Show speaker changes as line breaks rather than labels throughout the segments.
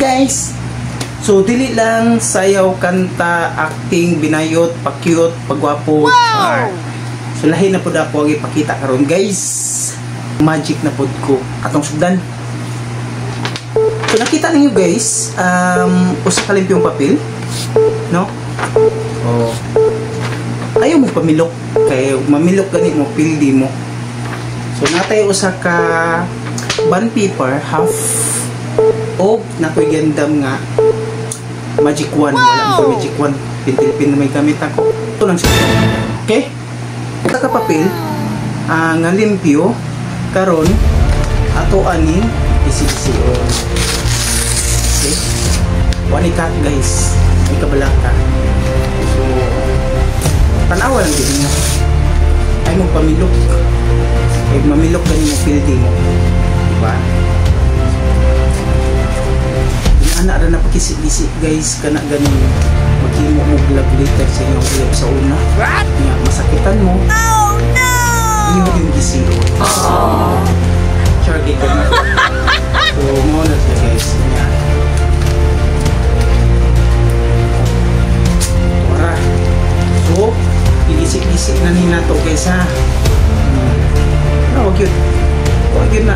Guys, so dili lang sayaw, kanta, acting, binayot, pakyut, pagwapo.
Wow!
So lahi na pud ako ang ipakita karon guys. Magic na pud ko atong sugdan. So nakita ninyo guys, usa ka limpyong papel, no? Oh. Ayaw mo pamilok kay mamilok gani mo pildi mo. So natay usa ka bond paper half o nakoy gandam nga magic wand. Wala ko magic wand, pintil-pin na may gamit ako. Ito lang siya. Okay? Ito ka papel nga limpyo karon ato ani isi-isi. Okay? One cut guys, may kabalaka. So tanawa lang din niya. Ay mo pamilok. Ay mamilok gani mo pildi mo. Diba? Anak na napakisik-isik guys, kana ganin maghimo mo vlog later sa inyong vlog sa una. Nga, masakitan mo.
Oh no!
Iyo yung gisiro. Char kita na. So, mo na siya guys. Nga. Tora. So, ilisik-isik na nina to guys ha. Wag yun. Wag yun na.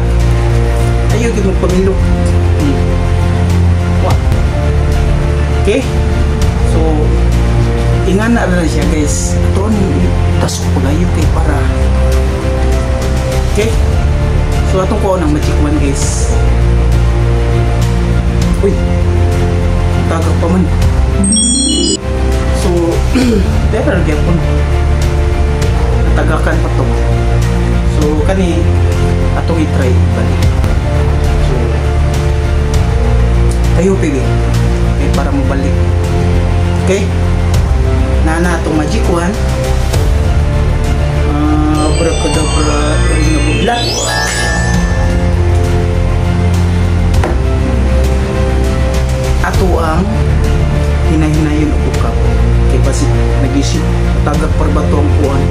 Ayaw yun magpamilok. Okay? So, ingana na siya guys. Ito ni tasok pagayo kay para. Okay? So, atong ko ng magic wand guys. Uy! Tagak pa man. So, pero gyapon. Natagakan pa to. So, kani atong i-try balik. So, tayo pili. Okay, para mabalik. Okay? Nana itong magic wand. Abracadabra ring na bublat. Ato ang hinahinayon o bukap. Okay, basig nag-isip. Matagak para ba ito ang kuhan.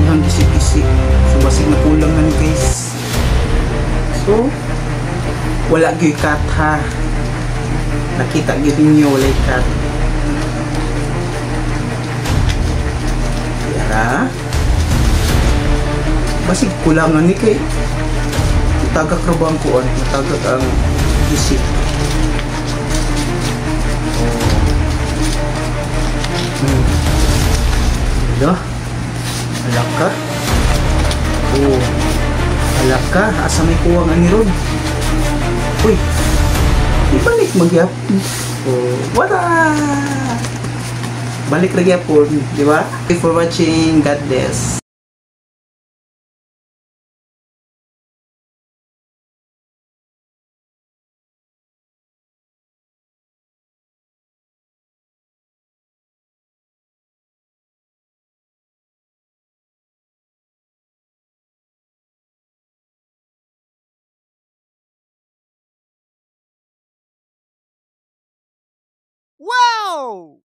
Ang isip-isip. So, basig na kulang na ni guys. So, wala gyud cut ha. Nakita gyud ninyo wala cut. Yara. Basig kulangan ni kay tagak ra ba ang kuan, matagak ang isip. Dah. Alaka. Oh. Alaka, asa may kuwang ani ron. Uy. Ibalik magyap. Oh, wala. Balik lagi po, di ba? Thank you for watching. God bless.
Wow!